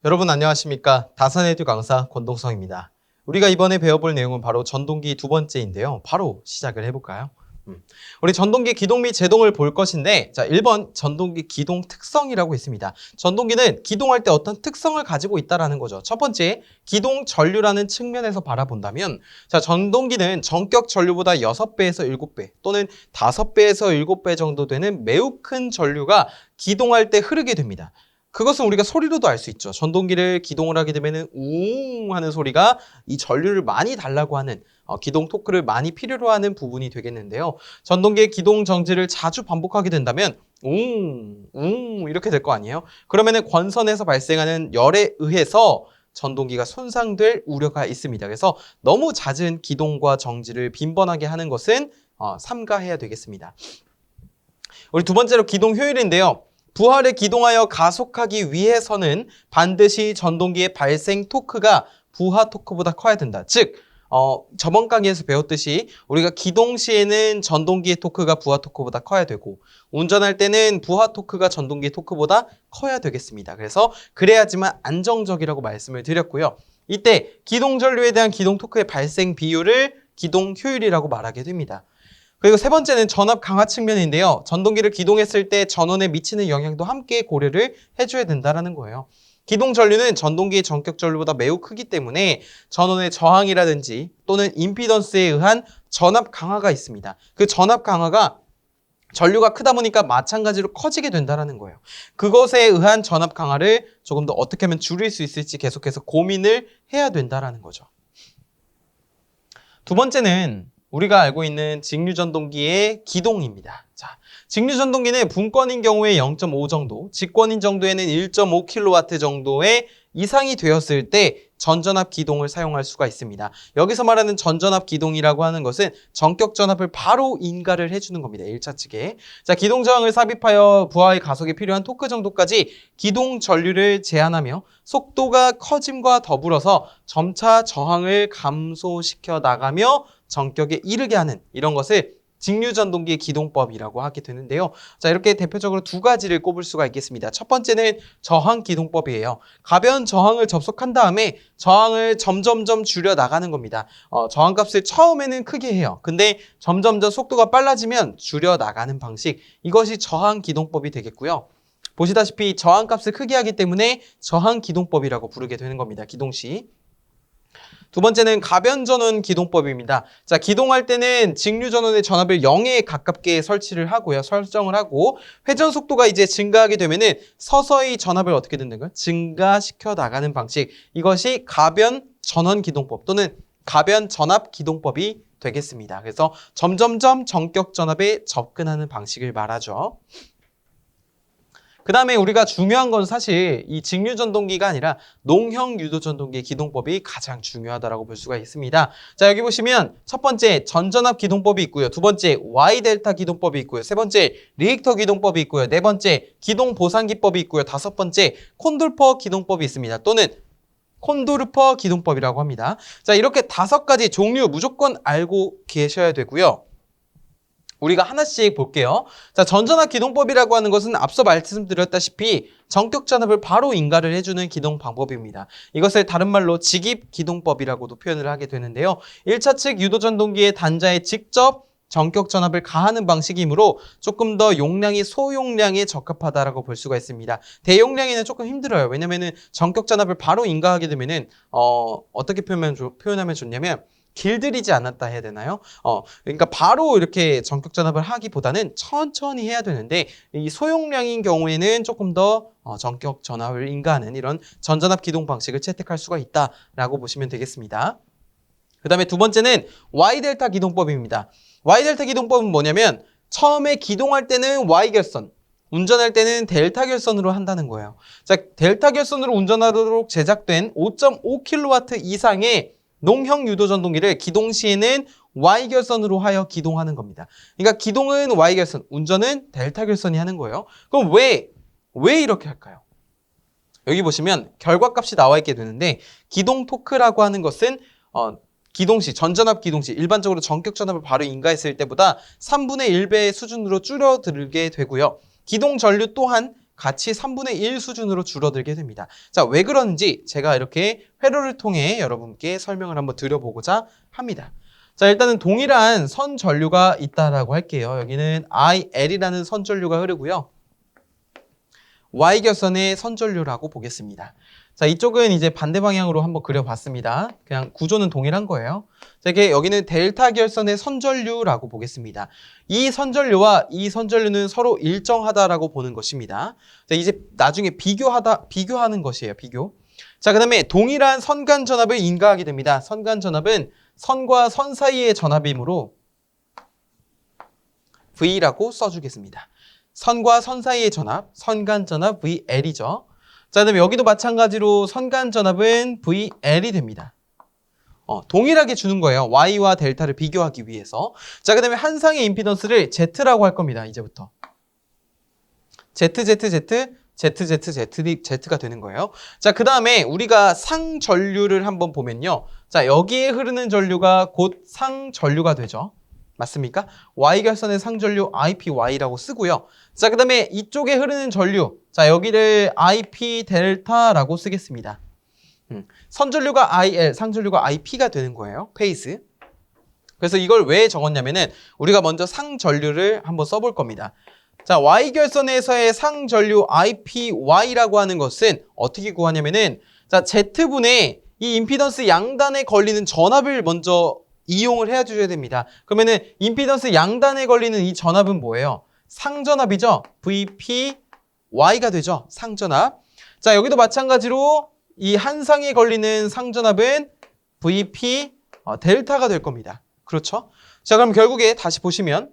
여러분 안녕하십니까? 다산에듀 강사 권동성입니다. 우리가 이번에 배워볼 내용은 바로 전동기 두 번째인데요. 바로 시작을 해볼까요? 우리 전동기 기동 및 제동을 볼 것인데, 자, 1번 전동기 기동 특성이라고 있습니다. 전동기는 기동할 때 어떤 특성을 가지고 있다라는 거죠. 첫 번째, 기동 전류라는 측면에서 바라본다면, 자, 전동기는 전격 전류보다 6배에서 7배 또는 5배에서 7배 정도 되는 매우 큰 전류가 기동할 때 흐르게 됩니다. 그것은 우리가 소리로도 알 수 있죠. 전동기를 기동을 하게 되면은 우웅 하는 소리가 이 전류를 많이 달라고 하는 기동 토크를 많이 필요로 하는 부분이 되겠는데요. 전동기의 기동 정지를 자주 반복하게 된다면 우웅 이렇게 될 거 아니에요. 그러면은 권선에서 발생하는 열에 의해서 전동기가 손상될 우려가 있습니다. 그래서 너무 잦은 기동과 정지를 빈번하게 하는 것은 삼가해야 되겠습니다. 우리 두 번째로 기동 효율인데요. 부하를 기동하여 가속하기 위해서는 반드시 전동기의 발생 토크가 부하 토크보다 커야 된다. 즉, 저번 강의에서 배웠듯이 우리가 기동 시에는 전동기의 토크가 부하 토크보다 커야 되고 운전할 때는 부하 토크가 전동기의 토크보다 커야 되겠습니다. 그래서 그래야지만 안정적이라고 말씀을 드렸고요. 이때 기동 전류에 대한 기동 토크의 발생 비율을 기동 효율이라고 말하게 됩니다. 그리고 세 번째는 전압 강화 측면인데요. 전동기를 기동했을 때 전원에 미치는 영향도 함께 고려를 해줘야 된다는 거예요. 기동 전류는 전동기의 전격 전류보다 매우 크기 때문에 전원의 저항이라든지 또는 임피던스에 의한 전압 강화가 있습니다. 그 전압 강화가 전류가 크다 보니까 마찬가지로 커지게 된다는 거예요. 그것에 의한 전압 강화를 조금 더 어떻게 하면 줄일 수 있을지 계속해서 고민을 해야 된다는 거죠. 두 번째는 우리가 알고 있는 직류전동기의 기동입니다. 자, 직류전동기는 분권인 경우에 0.5 정도, 직권인 정도에는 1.5kW 정도의 이상이 되었을 때 전전압 기동을 사용할 수가 있습니다. 여기서 말하는 전전압 기동이라고 하는 것은 전격 전압을 바로 인가를 해주는 겁니다. 1차 측에. 자, 기동 저항을 삽입하여 부하의 가속에 필요한 토크 정도까지 기동 전류를 제한하며 속도가 커짐과 더불어서 점차 저항을 감소시켜 나가며 전격에 이르게 하는 이런 것을 직류전동기의 기동법이라고 하게 되는데요. 자, 이렇게 대표적으로 두 가지를 꼽을 수가 있겠습니다. 첫 번째는 저항 기동법이에요. 가벼운 저항을 접속한 다음에 저항을 점점점 줄여 나가는 겁니다. 저항값을 처음에는 크게 해요. 근데 점점점 속도가 빨라지면 줄여 나가는 방식. 이것이 저항 기동법이 되겠고요. 보시다시피 저항값을 크게 하기 때문에 저항 기동법이라고 부르게 되는 겁니다. 기동시. 두 번째는 가변 전원 기동법입니다. 자, 기동할 때는 직류 전원의 전압을 0에 가깝게 설정을 하고 회전 속도가 이제 증가하게 되면은 서서히 전압을 어떻게 된다는 거예요? 증가시켜 나가는 방식. 이것이 가변 전원 기동법 또는 가변 전압 기동법이 되겠습니다. 그래서 점점점 전격 전압에 접근하는 방식을 말하죠. 그 다음에 우리가 중요한 건 사실 이 직류전동기가 아니라 농형 유도전동기의 기동법이 가장 중요하다고 볼 수가 있습니다. 자, 여기 보시면 첫 번째 전전압 기동법이 있고요. 두 번째 Y델타 기동법이 있고요. 세 번째 리히터 기동법이 있고요. 네 번째 기동 보상기법이 있고요. 다섯 번째 콘돌퍼 기동법이 있습니다. 또는 콘도르퍼 기동법이라고 합니다. 자, 이렇게 5가지 종류 무조건 알고 계셔야 되고요. 우리가 하나씩 볼게요. 자, 전전압 기동법이라고 하는 것은 앞서 말씀드렸다시피 전격 전압을 바로 인가를 해주는 기동 방법입니다. 이것을 다른 말로 직입 기동법이라고도 표현을 하게 되는데요. 1차 측 유도전동기의 단자에 직접 전격 전압을 가하는 방식이므로 조금 더 용량이 소용량에 적합하다라고 볼 수가 있습니다. 대용량에는 조금 힘들어요. 왜냐면은 전격 전압을 바로 인가하게 되면은 어떻게 표현하면 좋냐면 길들이지 않았다 해야 되나요? 그러니까 바로 이렇게 전격 전압을 하기보다는 천천히 해야 되는데 이 소용량인 경우에는 조금 더 전격 전압을 인가하는 이런 전전압 기동 방식을 채택할 수가 있다라고 보시면 되겠습니다. 그 다음에 두 번째는 Y델타 기동법입니다. Y델타 기동법은 뭐냐면 처음에 기동할 때는 Y결선, 운전할 때는 델타 결선으로 한다는 거예요. 자, 델타 결선으로 운전하도록 제작된 5.5kW 이상의 농형 유도전동기를 기동 시에는 Y결선으로 하여 기동하는 겁니다. 그러니까 기동은 Y결선, 운전은 델타 결선이 하는 거예요. 그럼 왜 이렇게 할까요? 여기 보시면 결과값이 나와 있게 되는데 기동 토크라고 하는 것은 기동시, 전전압 기동시, 일반적으로 전격 전압을 바로 인가했을 때보다 3분의 1배의 수준으로 줄어들게 되고요. 기동 전류 또한 같이 3분의 1 수준으로 줄어들게 됩니다. 자, 왜 그런지 제가 이렇게 회로를 통해 여러분께 설명을 한번 드려보고자 합니다. 자, 일단은 동일한 선전류가 있다라고 할게요. 여기는 IL이라는 선전류가 흐르고요. Y결선의 선전류라고 보겠습니다. 자, 이쪽은 이제 반대 방향으로 한번 그려봤습니다. 그냥 구조는 동일한 거예요. 자, 이게 여기는 델타 결선의 선전류라고 보겠습니다. 이 선전류와 이 선전류는 서로 일정하다라고 보는 것입니다. 자, 이제 나중에 비교하는 것이에요. 비교. 자, 그 다음에 동일한 선간 전압을 인가하게 됩니다. 선간 전압은 선과 선 사이의 전압이므로 V라고 써주겠습니다. 선과 선 사이의 전압, 선간 전압 VL이죠. 자, 그다음에 여기도 마찬가지로 선간 전압은 VL이 됩니다. 동일하게 주는 거예요. Y와 델타를 비교하기 위해서. 자, 그다음에 한 쌍의 임피던스를 Z라고 할 겁니다. 이제부터. Z가 되는 거예요. 자, 그다음에 우리가 상전류를 한번 보면요. 자, 여기에 흐르는 전류가 곧 상전류가 되죠. 맞습니까? Y결선의 상전류 IPY라고 쓰고요. 자, 그 다음에 이쪽에 흐르는 전류. 자, 여기를 IP 델타라고 쓰겠습니다. 선전류가 IL, 상전류가 IP가 되는 거예요. 페이스. 그래서 이걸 왜 적었냐면은 우리가 먼저 상전류를 한번 써볼 겁니다. 자, Y결선에서의 상전류 IPY라고 하는 것은 어떻게 구하냐면은 자, Z분의 이 임피던스 양단에 걸리는 전압을 먼저 이용을 해줘야 됩니다. 그러면은 임피던스 양단에 걸리는 이 전압은 뭐예요? 상전압이죠. VPY가 되죠. 상전압. 자, 여기도 마찬가지로 이 한 쌍에 걸리는 상전압은 VP 델타가 될 겁니다. 그렇죠? 자, 그럼 결국에 다시 보시면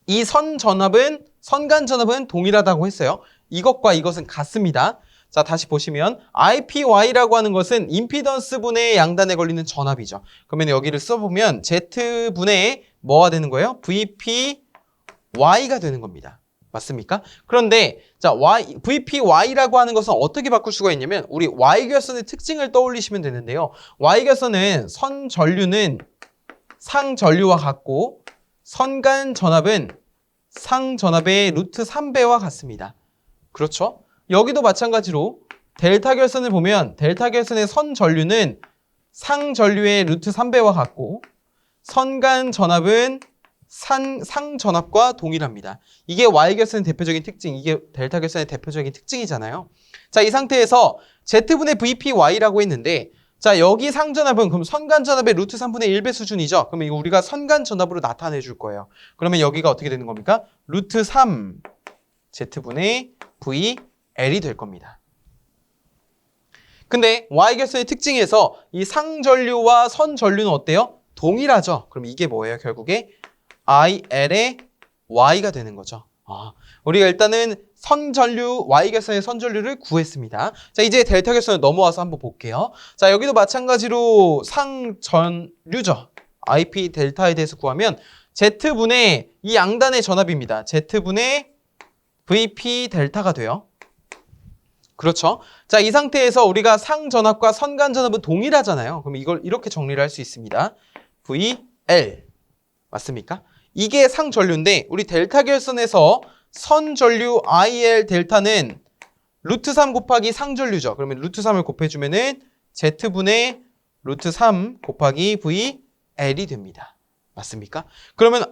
이 선간 전압은 동일하다고 했어요. 이것과 이것은 같습니다. 자, 다시 보시면 IPY라고 하는 것은 임피던스분의 양단에 걸리는 전압이죠. 그러면 여기를 써보면 Z분의 뭐가 되는 거예요? VPY가 되는 겁니다. 맞습니까? 그런데 자, VPY라고 하는 것은 어떻게 바꿀 수가 있냐면 우리 Y결선의 특징을 떠올리시면 되는데요. Y결선은 선전류는 상전류와 같고 선간 전압은 상전압의 루트 3배와 같습니다. 그렇죠? 여기도 마찬가지로 델타 결선을 보면 델타 결선의 선전류는 상전류의 루트 3배와 같고 선간 전압은 상전압과 동일합니다. 이게 Y결선의 대표적인 특징, 이게 델타 결선의 대표적인 특징이잖아요. 자, 이 상태에서 Z분의 VPY라고 했는데 자, 여기 상전압은 그럼 선간 전압의 루트 3분의 1배 수준이죠. 그러면 이거 우리가 선간 전압으로 나타내 줄 거예요. 그러면 여기가 어떻게 되는 겁니까? 루트 3 Z분의 VL이 될 겁니다. 근데 Y결선의 특징에서 이 상전류와 선전류는 어때요? 동일하죠. 그럼 이게 뭐예요? 결국에 IL의 Y가 되는 거죠. 우리가 일단은 선전류, Y결선의 선전류를 구했습니다. 자, 이제 델타 결선을 넘어와서 한번 볼게요. 자, 여기도 마찬가지로 상전류죠. IP 델타에 대해서 구하면 Z분의 이 양단의 전압입니다. Z분의 VP 델타가 돼요. 그렇죠? 자, 이 상태에서 우리가 상전압과 선간전압은 동일하잖아요. 그럼 이걸 이렇게 정리를 할 수 있습니다. VL. 맞습니까? 이게 상전류인데 우리 델타 결선에서 선전류 IL 델타는 루트 3 곱하기 상전류죠. 그러면 루트 3을 곱해주면은 Z분의 루트 3 곱하기 VL이 됩니다. 맞습니까? 그러면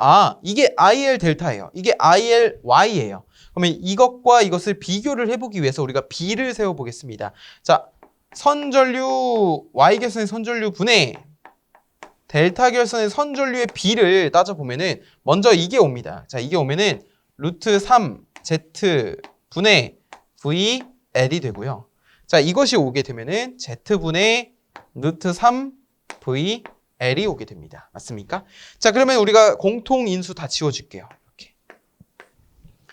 이게 IL 델타예요. 이게 IL Y예요. 그러면 이것과 이것을 비교를 해보기 위해서 우리가 B를 세워보겠습니다. 자, 선전류 Y결선의 선전류 분의 델타 결선의 선전류의 B를 따져보면은 먼저 이게 옵니다. 자, 이게 오면은 루트 3 Z분의 VL이 되고요. 자, 이것이 오게 되면은 Z분의 루트 3 VL이 오게 됩니다. 맞습니까? 자, 그러면 우리가 공통인수 다 지워줄게요. 이렇게.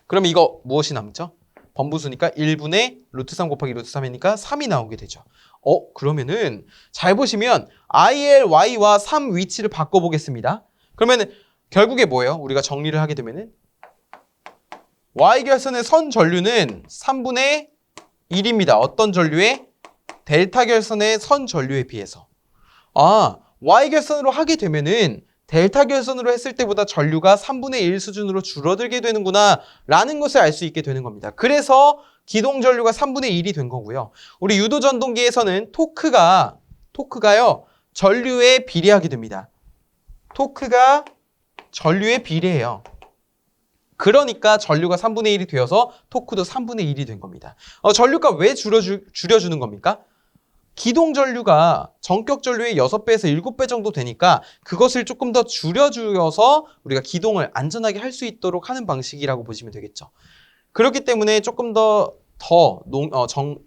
그러면 이거 무엇이 남죠? 번부수니까 1분의 루트 3 곱하기 루트 3이니까 3이 나오게 되죠. 그러면은 잘 보시면 ILY와 3 위치를 바꿔보겠습니다. 그러면은 결국에 뭐예요? 우리가 정리를 하게 되면은 Y결선의 선전류는 3분의 1입니다. 어떤 전류에? 델타 결선의 선전류에 비해서. Y결선으로 하게 되면은 델타 결선으로 했을 때보다 전류가 3분의 1 수준으로 줄어들게 되는구나 라는 것을 알 수 있게 되는 겁니다. 그래서 기동 전류가 3분의 1이 된 거고요. 우리 유도 전동기에서는 토크가요 전류에 비례하게 됩니다. 토크가 전류에 비례해요. 그러니까 전류가 3분의 1이 되어서 토크도 3분의 1이 된 겁니다. 전류가 왜 줄여주는 겁니까? 기동 전류가 전격 전류의 6배에서 7배 정도 되니까 그것을 조금 더 줄여주어서 우리가 기동을 안전하게 할 수 있도록 하는 방식이라고 보시면 되겠죠. 그렇기 때문에 조금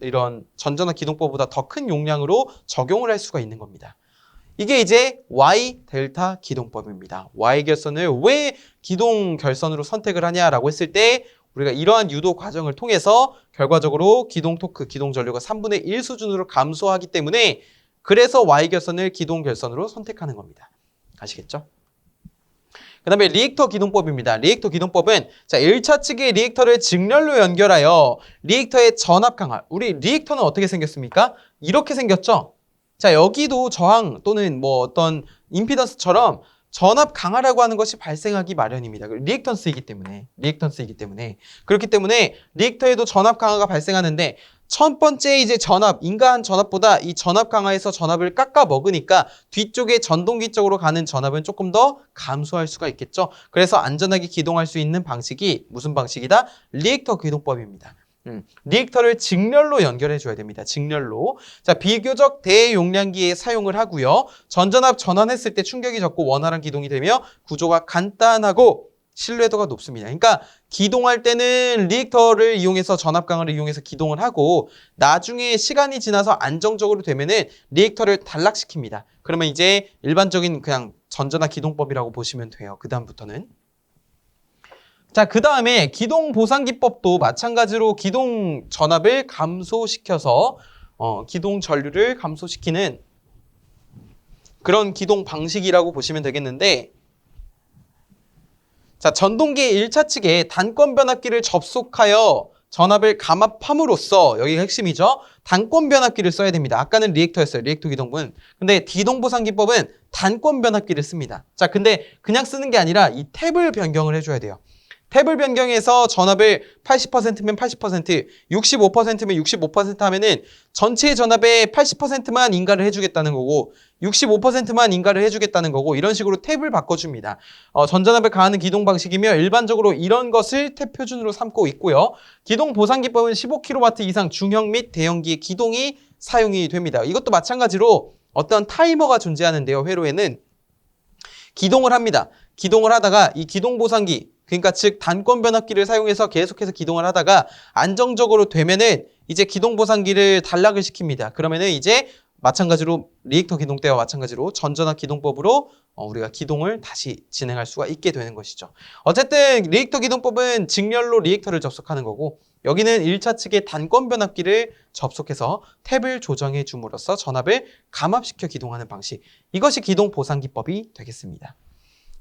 이런 전전압 기동법보다 더 큰 용량으로 적용을 할 수가 있는 겁니다. 이게 이제 Y 델타 기동법입니다. Y 결선을 왜 기동 결선으로 선택을 하냐라고 했을 때 우리가 이러한 유도 과정을 통해서 결과적으로 기동 토크, 기동 전류가 3분의 1 수준으로 감소하기 때문에 그래서 Y 결선을 기동 결선으로 선택하는 겁니다. 아시겠죠? 그 다음에 리액터 기동법입니다. 리액터 기동법은 1차 측의 리액터를 직렬로 연결하여 리액터의 전압 강화. 우리 리액터는 어떻게 생겼습니까? 이렇게 생겼죠? 자, 여기도 저항 또는 뭐 어떤 임피던스처럼 전압 강화라고 하는 것이 발생하기 마련입니다. 리액턴스이기 때문에. 그렇기 때문에 리액터에도 전압 강화가 발생하는데 첫 번째 이제 인가한 전압보다 이 전압 강화에서 전압을 깎아 먹으니까 뒤쪽에 전동기 쪽으로 가는 전압은 조금 더 감소할 수가 있겠죠. 그래서 안전하게 기동할 수 있는 방식이 무슨 방식이다? 리액터 기동법입니다. 리액터를 직렬로 연결해 줘야 됩니다. 직렬로. 자, 비교적 대용량기에 사용을 하고요. 전전압 전환했을 때 충격이 적고 원활한 기동이 되며 구조가 간단하고 신뢰도가 높습니다. 그러니까 기동할 때는 리액터를 이용해서 전압 강화를 이용해서 기동을 하고 나중에 시간이 지나서 안정적으로 되면은 리액터를 단락시킵니다. 그러면 이제 일반적인 그냥 전전압 기동법이라고 보시면 돼요. 그 다음부터는. 자, 그 다음에 기동 보상기법도 마찬가지로 기동 전압을 감소시켜서 기동 전류를 감소시키는 그런 기동 방식이라고 보시면 되겠는데, 자, 전동기 1차 측에 단권 변압기를 접속하여 전압을 감압함으로써, 여기가 핵심이죠. 단권 변압기를 써야 됩니다. 아까는 리액터였어요. 리액터 기동부는. 근데 기동 보상기법은 단권 변압기를 씁니다. 자, 근데 그냥 쓰는 게 아니라 이 탭을 변경을 해줘야 돼요. 탭을 변경해서 전압을 80%면 80%, 65%면 65% 하면은 전체 전압의 80%만 인가를 해주겠다는 거고 65%만 인가를 해주겠다는 거고 이런 식으로 탭을 바꿔줍니다. 전전압을 가하는 기동 방식이며 일반적으로 이런 것을 탭 표준으로 삼고 있고요. 기동 보상기법은 15kW 이상 중형 및 대형기의 기동이 사용이 됩니다. 이것도 마찬가지로 어떤 타이머가 존재하는데요. 회로에는 기동을 합니다. 기동을 하다가 이 기동 보상기 그러니까 즉 단권 변압기를 사용해서 계속해서 기동을 하다가 안정적으로 되면은 이제 기동 보상기를 단락을 시킵니다. 그러면은 이제 마찬가지로 리액터 기동 때와 마찬가지로 전전압 기동법으로 우리가 기동을 다시 진행할 수가 있게 되는 것이죠. 어쨌든 리액터 기동법은 직렬로 리액터를 접속하는 거고 여기는 1차 측의 단권 변압기를 접속해서 탭을 조정해 줌으로써 전압을 감압시켜 기동하는 방식. 이것이 기동 보상기법이 되겠습니다.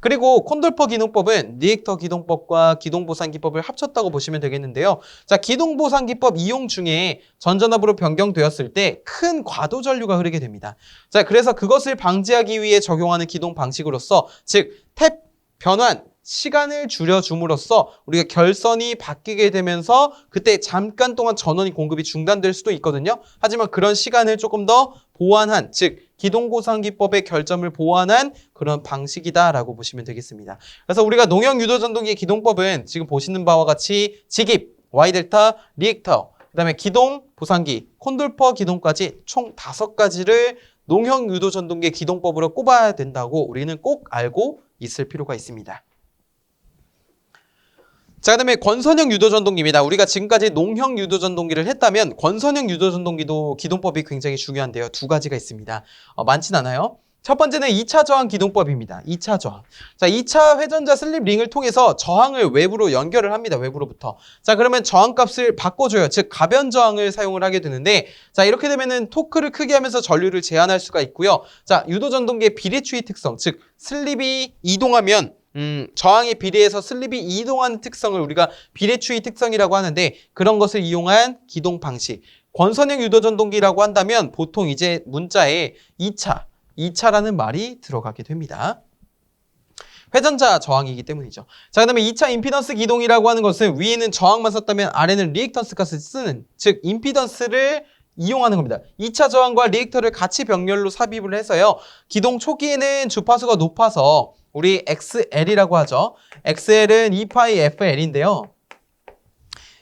그리고 콘돌퍼 기동법은 리액터 기동법과 기동 보상기법을 합쳤다고 보시면 되겠는데요. 자, 기동 보상기법 이용 중에 전전압으로 변경되었을 때 큰 과도 전류가 흐르게 됩니다. 자, 그래서 그것을 방지하기 위해 적용하는 기동 방식으로서 즉 탭 변환 시간을 줄여줌으로써 우리가 결선이 바뀌게 되면서 그때 잠깐 동안 전원이 공급이 중단될 수도 있거든요. 하지만 그런 시간을 조금 더 보완한, 즉 기동보상기법의 결점을 보완한 그런 방식이다라고 보시면 되겠습니다. 그래서 우리가 농형 유도전동기의 기동법은 지금 보시는 바와 같이 직입, Y델타, 리액터, 그 다음에 기동, 보상기, 콘돌퍼 기동까지 총 5가지를 농형 유도전동기의 기동법으로 꼽아야 된다고 우리는 꼭 알고 있을 필요가 있습니다. 자, 그 다음에 권선형 유도전동기입니다. 우리가 지금까지 농형 유도전동기를 했다면 권선형 유도전동기도 기동법이 굉장히 중요한데요. 2가지가 있습니다. 많진 않아요. 첫 번째는 2차 저항 기동법입니다. 2차 저항. 자, 2차 회전자 슬립 링을 통해서 저항을 외부로 연결을 합니다. 외부로부터. 자, 그러면 저항값을 바꿔줘요. 즉 가변 저항을 사용을 하게 되는데 자, 이렇게 되면은 토크를 크게 하면서 전류를 제한할 수가 있고요. 자, 유도전동기의 비례추이 특성, 즉 슬립이 이동하면 저항에 비례해서 슬립이 이동하는 특성을 우리가 비례추이 특성이라고 하는데 그런 것을 이용한 기동 방식. 권선형 유도전동기라고 한다면 보통 이제 문자에 2차라는 말이 들어가게 됩니다. 회전자 저항이기 때문이죠. 자, 그다음에 2차 임피던스 기동이라고 하는 것은 위에는 저항만 썼다면 아래는 리액턴스 값을 쓰는, 즉 임피던스를 이용하는 겁니다. 2차 저항과 리액터를 같이 병렬로 삽입을 해서요. 기동 초기에는 주파수가 높아서 우리 XL이라고 하죠. XL은 2파이 FL인데요.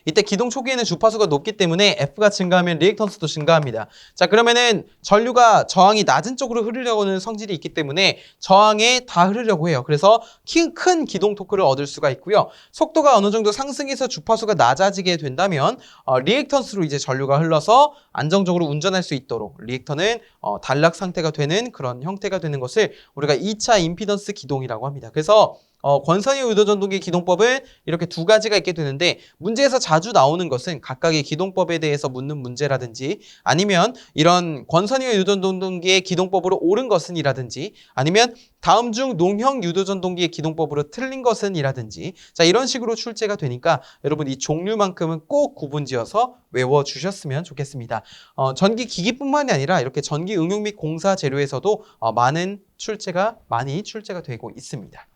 이때 기동 초기에는 주파수가 높기 때문에 F가 증가하면 리액턴스도 증가합니다. 자, 그러면은 전류가 저항이 낮은 쪽으로 흐르려고 하는 성질이 있기 때문에 저항에 다 흐르려고 해요. 그래서 큰 기동 토크를 얻을 수가 있고요. 속도가 어느 정도 상승해서 주파수가 낮아지게 된다면 리액턴스로 이제 전류가 흘러서 안정적으로 운전할 수 있도록 리액터는 단락 상태가 되는 그런 형태가 되는 것을 우리가 2차 임피던스 기동이라고 합니다. 그래서 권선이어 유도전동기 기동법은 이렇게 두 가지가 있게 되는데 문제에서 자주 나오는 것은 각각의 기동법에 대해서 묻는 문제라든지 아니면 이런 권선이어 유도전동기의 기동법으로 옳은 것은 이라든지 아니면 다음 중 농형 유도전동기의 기동법으로 틀린 것은 이라든지 자 이런 식으로 출제가 되니까 여러분 이 종류만큼은 꼭 구분지어서 외워주셨으면 좋겠습니다. 전기 기기뿐만이 아니라 이렇게 전기 응용 및 공사 재료에서도 많이 출제가 되고 있습니다.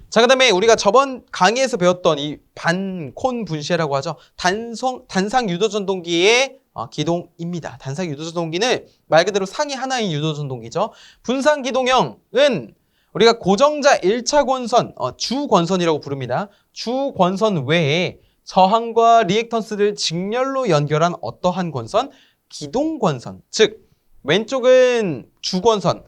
자, 그 다음에 우리가 저번 강의에서 배웠던 이 반콘 분시라고 하죠. 단상 유도전동기의 기동입니다. 단상 유도전동기는 말 그대로 상이 하나인 유도전동기죠. 분산 기동형은 우리가 고정자 1차 권선, 주권선이라고 부릅니다. 주권선 외에 저항과 리액턴스를 직렬로 연결한 어떠한 권선, 기동권선. 즉, 왼쪽은 주권선,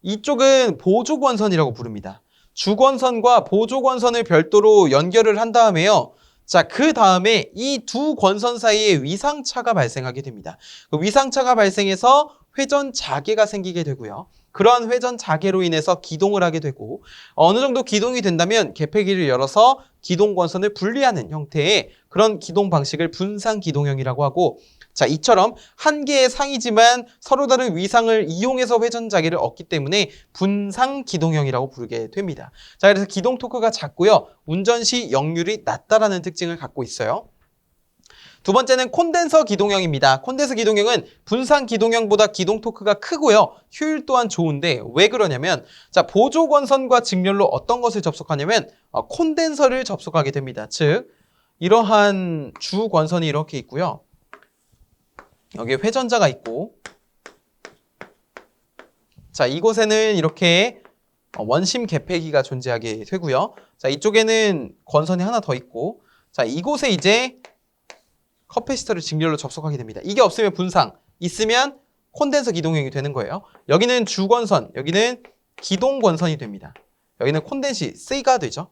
이쪽은 보조권선이라고 부릅니다. 주권선과 보조권선을 별도로 연결을 한 다음에요. 자, 그 다음에 이 두 권선 사이에 위상차가 발생하게 됩니다. 그 위상차가 발생해서 회전 자개가 생기게 되고요. 그러한 회전 자개로 인해서 기동을 하게 되고 어느 정도 기동이 된다면 개폐기를 열어서 기동권선을 분리하는 형태의 그런 기동 방식을 분산 기동형이라고 하고 자, 이처럼 한 개의 상이지만 서로 다른 위상을 이용해서 회전 자개를 얻기 때문에 분상 기동형이라고 부르게 됩니다. 자, 그래서 기동 토크가 작고요. 운전 시 역률이 낮다라는 특징을 갖고 있어요. 두 번째는 콘덴서 기동형입니다. 콘덴서 기동형은 분산 기동형보다 기동 토크가 크고요. 효율 또한 좋은데 왜 그러냐면 자, 보조권선과 직렬로 어떤 것을 접속하냐면 콘덴서를 접속하게 됩니다. 즉 이러한 주권선이 이렇게 있고요. 여기에 회전자가 있고 자 이곳에는 이렇게 원심 개폐기가 존재하게 되고요. 자 이쪽에는 권선이 하나 더 있고 자 이곳에 이제 커패시터를 직렬로 접속하게 됩니다. 이게 없으면 분상, 있으면 콘덴서 기동형이 되는 거예요. 여기는 주권선, 여기는 기동권선이 됩니다. 여기는 콘덴시, C가 되죠.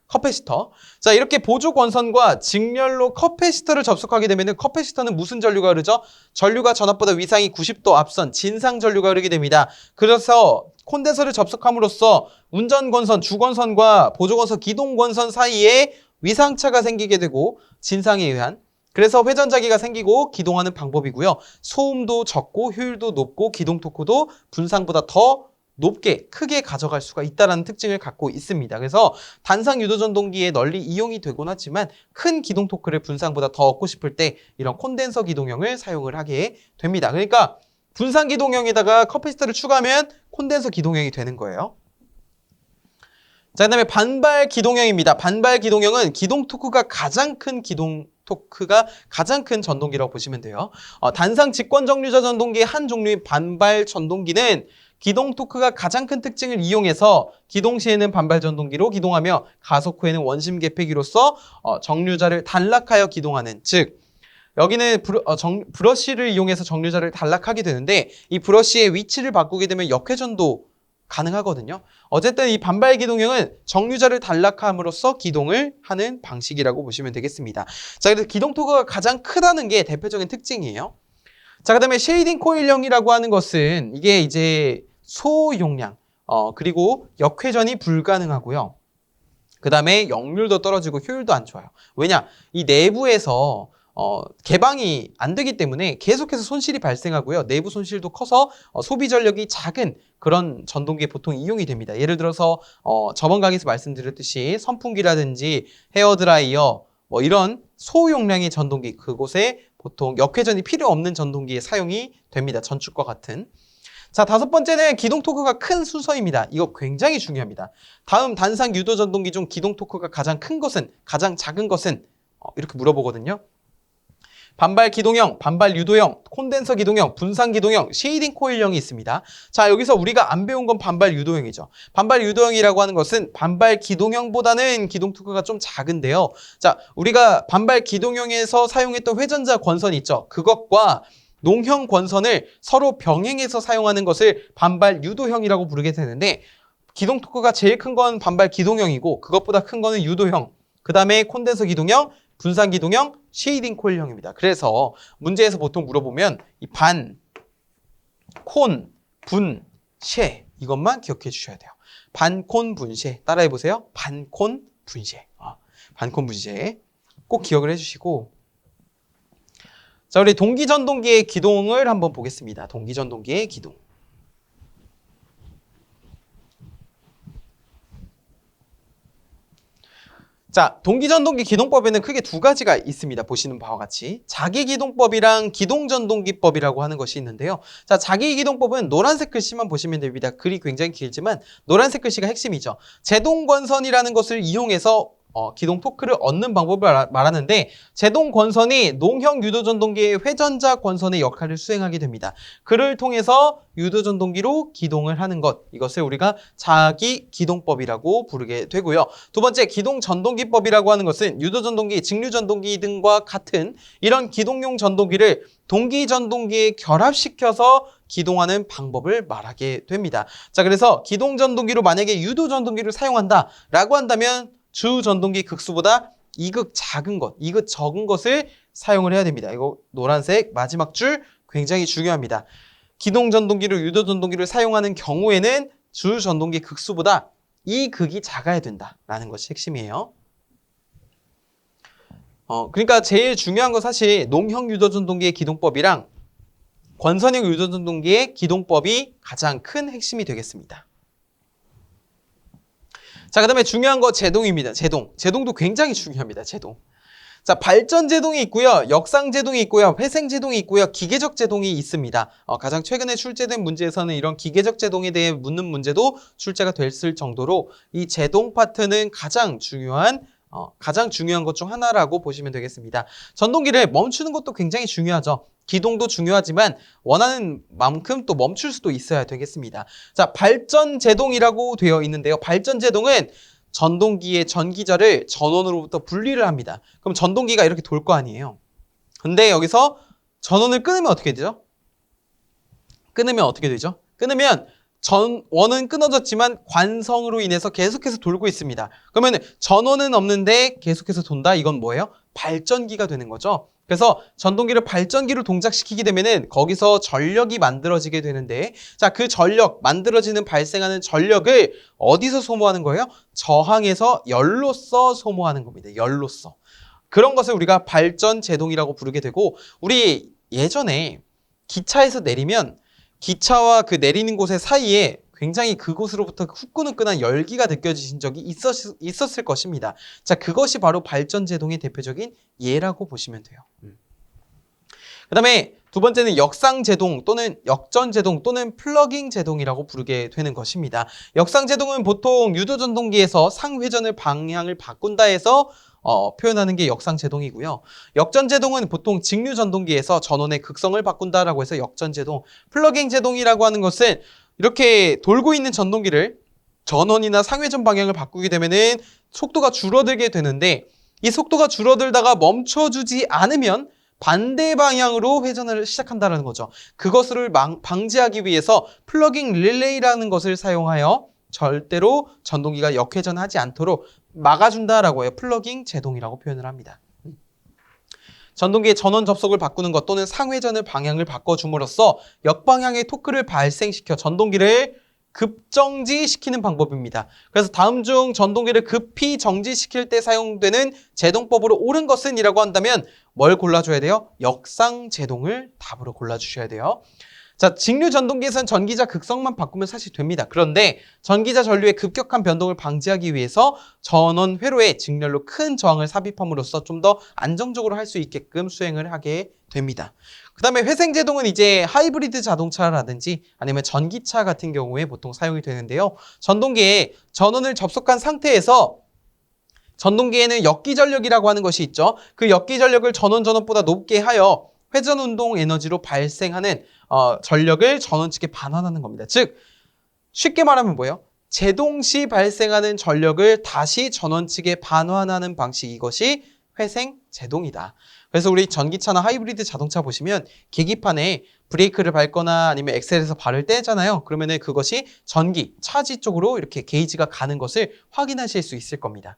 커패시터. 자, 이렇게 보조 권선과 직렬로 커패시터를 접속하게 되면 커패시터는 무슨 전류가 흐르죠? 전류가 전압보다 위상이 90도 앞선 진상 전류가 흐르게 됩니다. 그래서 콘덴서를 접속함으로써 운전 권선, 주권선과 보조 권선, 기동 권선 사이에 위상차가 생기게 되고 진상에 의한 그래서 회전자기가 생기고 기동하는 방법이고요. 소음도 적고 효율도 높고 기동 토크도 분상보다 더 높게 크게 가져갈 수가 있다는 특징을 갖고 있습니다. 그래서 단상 유도전동기에 널리 이용이 되곤 하지만 큰 기동 토크를 분상보다 더 얻고 싶을 때 이런 콘덴서 기동형을 사용을 하게 됩니다. 그러니까 분산 기동형에다가 커패시터를 추가하면 콘덴서 기동형이 되는 거예요. 자, 그다음에 반발 기동형입니다. 반발 기동형은 기동 토크가 가장 큰 전동기라고 보시면 돼요. 단상 직권 정류자 전동기의 한 종류인 반발 전동기는 기동 토크가 가장 큰 특징을 이용해서 기동 시에는 반발 전동기로 기동하며 가속 후에는 원심 개폐기로서 정류자를 단락하여 기동하는 즉 여기는 브러쉬를 이용해서 정류자를 단락하게 되는데 이 브러쉬의 위치를 바꾸게 되면 역회전도 가능하거든요. 어쨌든 이 반발 기동형은 정류자를 단락함으로써 기동을 하는 방식이라고 보시면 되겠습니다. 자, 그래서 기동 토크가 가장 크다는 게 대표적인 특징이에요. 자, 그다음에 쉐이딩 코일형이라고 하는 것은 이게 이제 소용량, 그리고 역회전이 불가능하고요. 그 다음에 역률도 떨어지고 효율도 안 좋아요. 왜냐? 이 내부에서 개방이 안 되기 때문에 계속해서 손실이 발생하고요. 내부 손실도 커서 소비 전력이 작은 그런 전동기에 보통 이용이 됩니다. 예를 들어서 저번 강의에서 말씀드렸듯이 선풍기라든지 헤어드라이어 뭐 이런 소용량의 전동기 그곳에 보통 역회전이 필요 없는 전동기에 사용이 됩니다. 전축과 같은. 자, 다섯 번째는 기동 토크가 큰 순서입니다. 이거 굉장히 중요합니다. 다음 단상 유도 전동기 중 기동 토크가 가장 큰 것은, 가장 작은 것은 이렇게 물어보거든요. 반발 기동형, 반발 유도형, 콘덴서 기동형, 분산 기동형, 쉐이딩 코일형이 있습니다. 자, 여기서 우리가 안 배운 건 반발 유도형이죠. 반발 유도형이라고 하는 것은 반발 기동형보다는 기동 토크가 좀 작은데요. 자, 우리가 반발 기동형에서 사용했던 회전자 권선 있죠. 그것과 농형 권선을 서로 병행해서 사용하는 것을 반발 유도형이라고 부르게 되는데, 기동 토크가 제일 큰 건 반발 기동형이고 그것보다 큰 거는 유도형, 그 다음에 콘덴서 기동형, 분산 기동형, 쉐이딩 코일형입니다. 그래서 문제에서 보통 물어보면 이 반, 콘, 분, 쉐 이것만 기억해 주셔야 돼요. 반, 콘, 분, 쉐 따라해 보세요. 반, 콘, 분, 쉐. 반, 콘, 분, 쉐 꼭 기억을 해주시고, 자, 우리 동기전동기의 기동을 한번 보겠습니다. 동기전동기의 기동. 자, 동기전동기 기동법에는 크게 두 가지가 있습니다. 보시는 바와 같이 자기기동법이랑 기동전동기법이라고 하는 것이 있는데요. 자, 자기기동법은 노란색 글씨만 보시면 됩니다. 글이 굉장히 길지만 노란색 글씨가 핵심이죠. 제동권선이라는 것을 이용해서 기동 토크를 얻는 방법을 말하는데, 제동 권선이 농형 유도전동기의 회전자 권선의 역할을 수행하게 됩니다. 그를 통해서 유도전동기로 기동을 하는 것, 이것을 우리가 자기기동법이라고 부르게 되고요. 두 번째, 기동전동기법이라고 하는 것은 유도전동기, 직류전동기 등과 같은 이런 기동용 전동기를 동기전동기에 결합시켜서 기동하는 방법을 말하게 됩니다. 자, 그래서 기동전동기로 만약에 유도전동기를 사용한다라고 한다면 주전동기 극수보다 2극 작은 것, 2극 적은 것을 사용을 해야 됩니다. 이거 노란색 마지막 줄 굉장히 중요합니다. 기동전동기를 유도전동기를 사용하는 경우에는 주전동기 극수보다 2극이 작아야 된다라는 것이 핵심이에요. 그러니까 제일 중요한 건 사실 농형 유도전동기의 기동법이랑 권선형 유도전동기의 기동법이 가장 큰 핵심이 되겠습니다. 자, 그 다음에 중요한 거 제동입니다. 제동도 굉장히 중요합니다. 제동. 자, 발전 제동이 있고요. 역상 제동이 있고요. 회생 제동이 있고요. 기계적 제동이 있습니다. 가장 최근에 출제된 문제에서는 이런 기계적 제동에 대해 묻는 문제도 출제가 됐을 정도로 이 제동 파트는 가장 중요한 것 중 하나라고 보시면 되겠습니다. 전동기를 멈추는 것도 굉장히 중요하죠. 기동도 중요하지만 원하는 만큼 또 멈출 수도 있어야 되겠습니다. 자, 발전 제동이라고 되어 있는데요. 발전 제동은 전동기의 전기자를 전원으로부터 분리를 합니다. 그럼 전동기가 이렇게 돌 거 아니에요. 근데 여기서 전원을 끊으면 어떻게 되죠? 끊으면 전원은 끊어졌지만 관성으로 인해서 계속해서 돌고 있습니다. 그러면 전원은 없는데 계속해서 돈다? 이건 뭐예요? 발전기가 되는 거죠. 그래서 전동기를 발전기로 동작시키게 되면은 거기서 전력이 만들어지게 되는데, 자, 그 전력, 만들어지는 발생하는 전력을 어디서 소모하는 거예요? 저항에서 열로써 소모하는 겁니다. 열로써. 그런 것을 우리가 발전 제동이라고 부르게 되고, 우리 예전에 기차에서 내리면 기차와 그 내리는 곳의 사이에 굉장히 그곳으로부터 후끈후끈한 열기가 느껴지신 적이 있었을 것입니다. 자, 그것이 바로 발전 제동의 대표적인 예라고 보시면 돼요. 그 다음에 두 번째는 역상 제동 또는 역전 제동 또는 플러깅 제동이라고 부르게 되는 것입니다. 역상 제동은 보통 유도 전동기에서 상회전을 방향을 바꾼다 해서 표현하는 게 역상 제동이고요. 역전 제동은 보통 직류 전동기에서 전원의 극성을 바꾼다라고 해서 역전 제동, 플러깅 제동이라고 하는 것은 이렇게 돌고 있는 전동기를 전원이나 상회전 방향을 바꾸게 되면은 속도가 줄어들게 되는데, 이 속도가 줄어들다가 멈춰주지 않으면 반대 방향으로 회전을 시작한다는 거죠. 그것을 방지하기 위해서 플러깅 릴레이라는 것을 사용하여 절대로 전동기가 역회전하지 않도록 막아준다라고 해요. 플러깅 제동이라고 표현을 합니다. 전동기의 전원 접속을 바꾸는 것 또는 상회전을 방향을 바꿔줌으로써 역방향의 토크를 발생시켜 전동기를 급정지시키는 방법입니다. 그래서 다음 중 전동기를 급히 정지시킬 때 사용되는 제동법으로 옳은 것은 이라고 한다면 뭘 골라줘야 돼요? 역상 제동을 답으로 골라주셔야 돼요. 자, 직류 전동기에서는 전기자 극성만 바꾸면 사실 됩니다. 그런데 전기자 전류의 급격한 변동을 방지하기 위해서 전원 회로에 직렬로 큰 저항을 삽입함으로써 좀 더 안정적으로 할 수 있게끔 수행을 하게 됩니다. 그 다음에 회생제동은 이제 하이브리드 자동차라든지 아니면 전기차 같은 경우에 보통 사용이 되는데요. 전동기에 전원을 접속한 상태에서 전동기에는 역기전력이라고 하는 것이 있죠. 그 역기전력을 전원보다 높게 하여 회전운동 에너지로 발생하는 전력을 전원 측에 반환하는 겁니다. 즉 쉽게 말하면 뭐예요? 제동 시 발생하는 전력을 다시 전원 측에 반환하는 방식, 이것이 회생제동이다. 그래서 우리 전기차나 하이브리드 자동차 보시면 계기판에 브레이크를 밟거나 아니면 엑셀에서 발을 떼잖아요. 그러면은 그것이 전기, 차지 쪽으로 이렇게 게이지가 가는 것을 확인하실 수 있을 겁니다.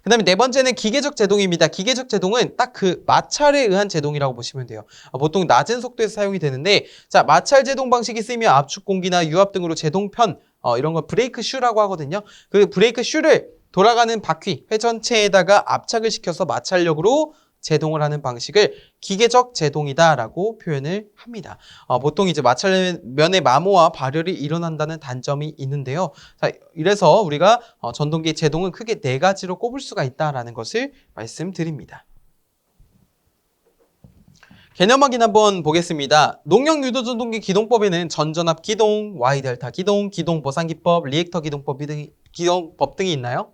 그 다음에 네 번째는 기계적 제동입니다. 기계적 제동은 딱 그 마찰에 의한 제동이라고 보시면 돼요. 보통 낮은 속도에서 사용이 되는데, 자, 마찰 제동 방식이 쓰이면 압축 공기나 유압 등으로 제동편, 이런 거 브레이크 슈라고 하거든요. 그 브레이크 슈를 돌아가는 바퀴, 회전체에다가 압착을 시켜서 마찰력으로 제동을 하는 방식을 기계적 제동이다라고 표현을 합니다. 보통 이제 마찰면의 마모와 발열이 일어난다는 단점이 있는데요. 자, 이래서 우리가 전동기의 제동은 크게 네 가지로 꼽을 수가 있다라는 것을 말씀드립니다. 개념 확인 한번 보겠습니다. 농형 유도전동기 기동법에는 전전압 기동, Y델타 기동, 기동 보상기법, 리액터 기동법 등이 있나요?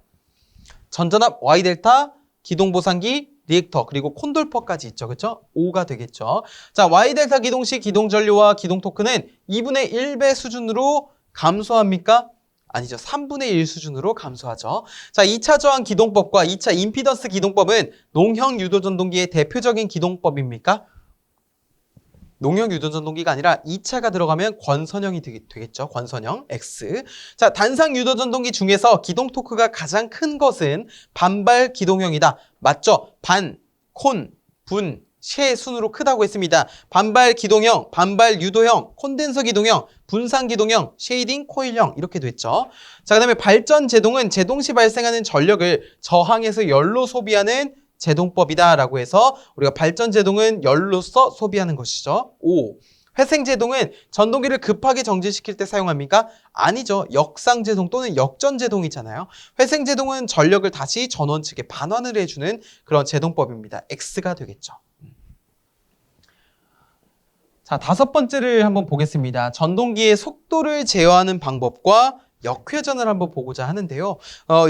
전전압 Y델타, 기동 보상기, 리액터, 그리고 콘돌퍼까지 있죠. 그렇죠? 5가 되겠죠. 자, Y델타 기동 시 기동 전류와 기동 토크는 2분의 1배 수준으로 감소합니까? 아니죠. 3분의 1 수준으로 감소하죠. 자, 2차 저항 기동법과 2차 임피던스 기동법은 농형 유도전동기의 대표적인 기동법입니까? 농형 유도전동기가 아니라 2차가 들어가면 권선형이 되겠죠. 권선형 X. 자, 단상 유도전동기 중에서 기동 토크가 가장 큰 것은 반발 기동형이다. 맞죠? 반, 콘, 분, 쉐 순으로 크다고 했습니다. 반발 기동형, 반발 유도형, 콘덴서 기동형, 분산 기동형, 쉐이딩 코일형 이렇게 됐죠. 자, 그다음에 발전 제동은 제동 시 발생하는 전력을 저항해서 열로 소비하는 제동법이다라고 해서 우리가 발전 제동은 열로서 소비하는 것이죠. 5. 회생 제동은 전동기를 급하게 정지시킬 때 사용합니까? 아니죠. 역상 제동 또는 역전 제동이잖아요. 회생 제동은 전력을 다시 전원 측에 반환을 해주는 그런 제동법입니다. X가 되겠죠. 자, 다섯 번째를 한번 보겠습니다. 전동기의 속도를 제어하는 방법과 역회전을 한번 보고자 하는데요.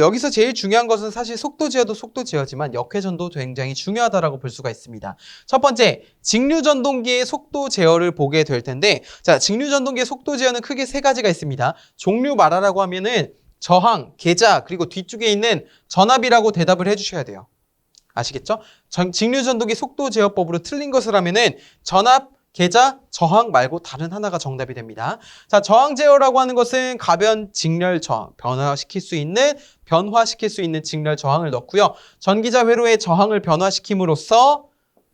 여기서 제일 중요한 것은 사실 속도 제어도 속도 제어지만 역회전도 굉장히 중요하다라고 볼 수가 있습니다. 첫 번째, 직류 전동기의 속도 제어를 보게 될 텐데, 자, 직류 전동기의 속도 제어는 크게 세 가지가 있습니다. 종류 말하라고 하면은 저항, 계자, 그리고 뒤쪽에 있는 전압이라고 대답을 해주셔야 돼요. 아시겠죠? 직류 전동기 속도 제어법으로 틀린 것을 하면은 전압, 계자, 저항 말고 다른 하나가 정답이 됩니다. 자, 저항 제어라고 하는 것은 가변, 직렬 저항, 변화시킬 수 있는 직렬 저항을 넣고요. 전기자 회로의 저항을 변화시킴으로써